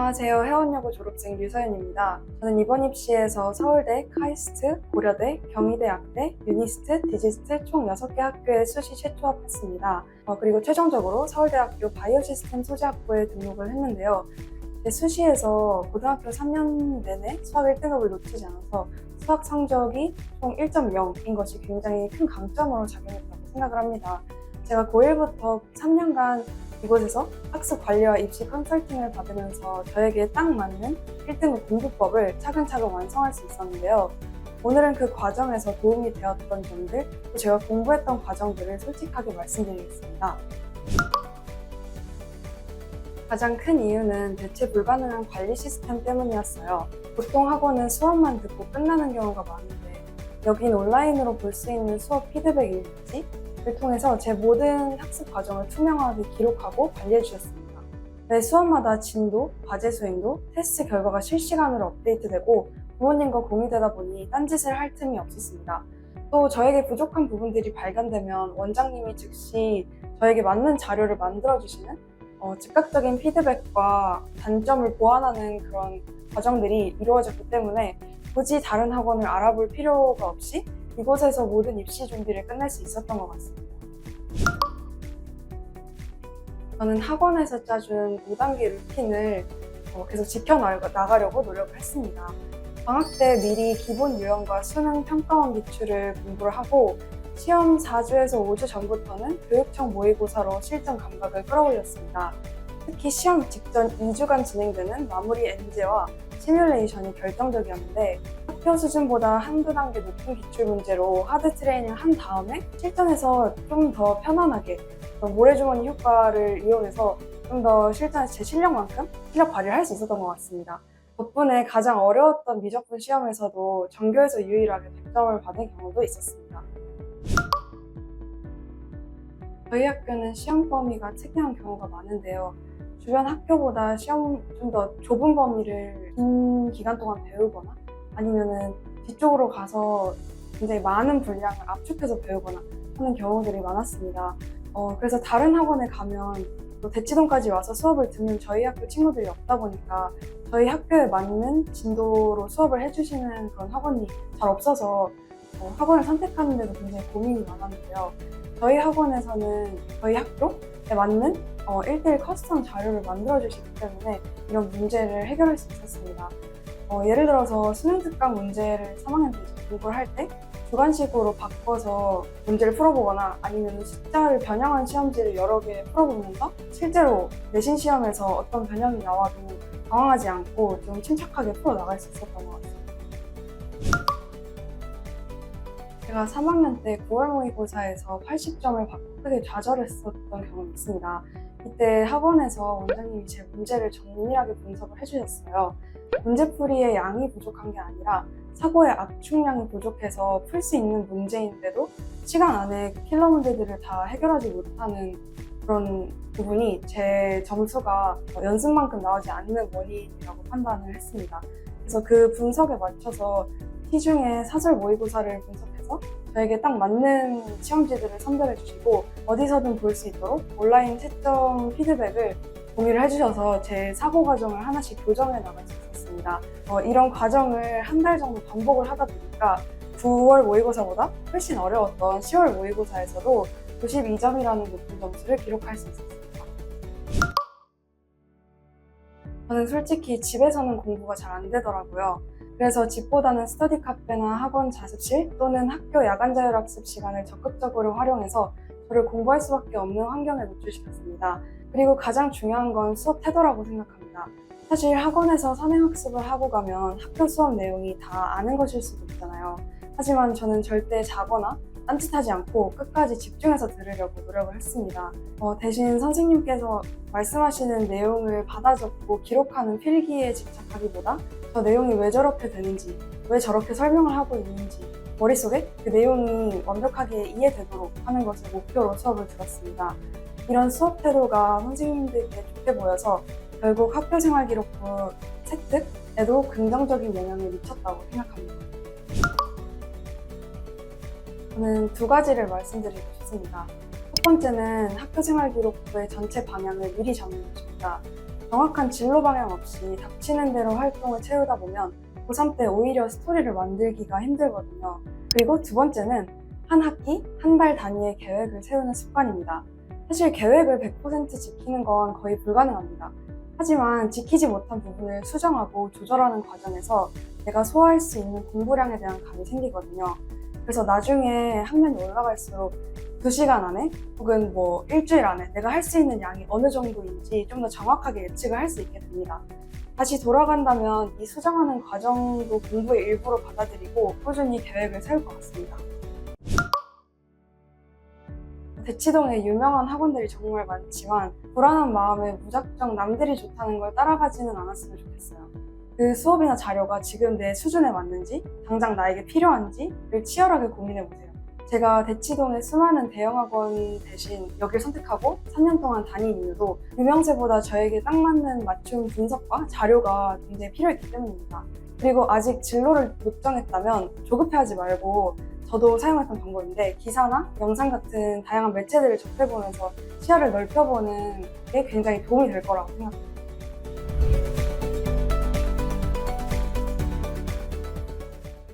안녕하세요. 해운여고 졸업생 류서연입니다. 저는 이번 입시에서 서울대, 카이스트, 고려대, 경희대학대, 유니스트, 디지스트 총 6개 학교에 수시 최초합했습니다. 그리고 최종적으로 서울대학교 바이오시스템 소재학부에 등록을 했는데요. 수시에서 고등학교 3년 내내 수학 1등급을 놓치지 않아서 수학 성적이 총 1.0인 것이 굉장히 큰 강점으로 작용했다고 생각을 합니다. 제가 고1부터 3년간 이곳에서 학습 관리와 입시 컨설팅을 받으면서 저에게 딱 맞는 1등급 공부법을 차근차근 완성할 수 있었는데요. 오늘은 그 과정에서 도움이 되었던 점들, 또 제가 공부했던 과정들을 솔직하게 말씀드리겠습니다. 가장 큰 이유는 대체 불가능한 관리 시스템 때문이었어요. 보통 학원은 수업만 듣고 끝나는 경우가 많은데 여긴 온라인으로 볼 수 있는 수업 피드백 일지를 통해서 제 모든 학습 과정을 투명하게 기록하고 관리해 주셨습니다. 매 수업마다 진도, 과제 수행도, 테스트 결과가 실시간으로 업데이트되고 부모님과 공유되다 보니 딴짓을 할 틈이 없었습니다. 또 저에게 부족한 부분들이 발견되면 원장님이 즉시 저에게 맞는 자료를 만들어주시는 즉각적인 피드백과 단점을 보완하는 그런 과정들이 이루어졌기 때문에 굳이 다른 학원을 알아볼 필요가 없이 이곳에서 모든 입시 준비를 끝낼 수 있었던 것 같습니다. 저는 학원에서 짜준 5단계 루틴을 계속 지켜나가려고 노력을 했습니다. 방학 때 미리 기본 유형과 수능 평가원 기출을 공부를 하고 시험 4주에서 5주 전부터는 교육청 모의고사로 실전 감각을 끌어올렸습니다. 특히 시험 직전 2주간 진행되는 마무리 엔제와 시뮬레이션이 결정적이었는데 학교 수준보다 한두 단계 높은 기출 문제로 하드 트레이닝을 한 다음에 실전에서 좀 더 편안하게 모래주머니 효과를 이용해서 좀 더 실전에서 제 실력만큼 실력 발휘를 할 수 있었던 것 같습니다. 덕분에 가장 어려웠던 미적분 시험에서도 전교에서 유일하게 100점을 받은 경우도 있었습니다. 저희 학교는 시험 범위가 특이한 경우가 많은데요. 주변 학교보다 시험 좀 더 좁은 범위를 긴 기간 동안 배우거나 아니면은 뒤쪽으로 가서 굉장히 많은 분량을 압축해서 배우거나 하는 경우들이 많았습니다. 그래서 다른 학원에 가면 또 대치동까지 와서 수업을 듣는 저희 학교 친구들이 없다 보니까 저희 학교에 맞는 진도로 수업을 해주시는 그런 학원이 잘 없어서 학원을 선택하는 데도 굉장히 고민이 많았는데요. 저희 학원에서는 저희 학교에 맞는 1대1 커스텀 자료를 만들어주시기 때문에 이런 문제를 해결할 수 있었습니다. 예를 들어서 수능 특강 문제를 3학년 때 공부를 할 때 주관식으로 바꿔서 문제를 풀어보거나 아니면 숫자를 변형한 시험지를 여러 개 풀어보면서 실제로 내신 시험에서 어떤 변형이 나와도 당황하지 않고 좀 침착하게 풀어나갈 수 있었던 것 같습니다. 제가 3학년 때 9월 모의고사에서 80점을 받고 크게 좌절했었던 경험이 있습니다. 이때 학원에서 원장님이 제 문제를 정밀하게 분석을 해주셨어요. 문제풀이의 양이 부족한 게 아니라 사고의 압축량이 부족해서 풀 수 있는 문제인데도 시간 안에 킬러 문제들을 다 해결하지 못하는 그런 부분이 제 점수가 연습만큼 나오지 않는 원인이라고 판단을 했습니다. 그래서 그 분석에 맞춰서 시중에 사설 모의고사를 분석해서 저에게 딱 맞는 시험지들을 선별해 주시고 어디서든 볼 수 있도록 온라인 채점 피드백을 공유를 해주셔서 제 사고 과정을 하나씩 교정해 나갈 수 있었습니다. 이런 과정을 한 달 정도 반복을 하다 보니까 9월 모의고사보다 훨씬 어려웠던 10월 모의고사에서도 92점이라는 높은 점수를 기록할 수 있었습니다. 저는 솔직히 집에서는 공부가 잘 안 되더라고요. 그래서 집보다는 스터디 카페나 학원 자습실 또는 학교 야간 자율학습 시간을 적극적으로 활용해서 저를 공부할 수밖에 없는 환경에 노출시켰습니다. 그리고 가장 중요한 건 수업 태도라고 생각합니다. 사실 학원에서 선행학습을 하고 가면 학교 수업 내용이 다 아는 것일 수도 있잖아요. 하지만 저는 절대 자거나 딴짓하지 않고 끝까지 집중해서 들으려고 노력을 했습니다. 대신 선생님께서 말씀하시는 내용을 받아 적고 기록하는 필기에 집착하기보다 저 내용이 왜 저렇게 되는지, 왜 저렇게 설명을 하고 있는지 머릿속에 그 내용이 완벽하게 이해되도록 하는 것을 목표로 수업을 들었습니다. 이런 수업 태도가 선생님들께 좋게 보여서 결국 학교생활기록부 채택에도 긍정적인 영향을 미쳤다고 생각합니다. 저는 두 가지를 말씀드리고 싶습니다. 첫 번째는 학교생활기록부의 전체 방향을 미리 정하는 것입니다. 정확한 진로 방향 없이 닥치는 대로 활동을 채우다 보면 고3 때 오히려 스토리를 만들기가 힘들거든요. 그리고 두 번째는 한 학기, 한 달 단위의 계획을 세우는 습관입니다. 사실 계획을 100% 지키는 건 거의 불가능합니다. 하지만 지키지 못한 부분을 수정하고 조절하는 과정에서 내가 소화할 수 있는 공부량에 대한 감이 생기거든요. 그래서 나중에 학년이 올라갈수록 2시간 안에 혹은 뭐 일주일 안에 내가 할 수 있는 양이 어느 정도인지 좀 더 정확하게 예측을 할 수 있게 됩니다. 다시 돌아간다면 이 수정하는 과정도 공부의 일부로 받아들이고 꾸준히 계획을 세울 것 같습니다. 대치동에 유명한 학원들이 정말 많지만 불안한 마음에 무작정 남들이 좋다는 걸 따라가지는 않았으면 좋겠어요. 그 수업이나 자료가 지금 내 수준에 맞는지, 당장 나에게 필요한지를 치열하게 고민해보세요. 제가 대치동의 수많은 대형학원 대신 여길 선택하고 3년 동안 다닌 이유도 유명세보다 저에게 딱 맞는 맞춤 분석과 자료가 굉장히 필요했기 때문입니다. 그리고 아직 진로를 못 정했다면 조급해하지 말고 저도 사용했던 방법인데 기사나 영상 같은 다양한 매체들을 접해보면서 시야를 넓혀보는 게 굉장히 도움이 될 거라고 생각합니다.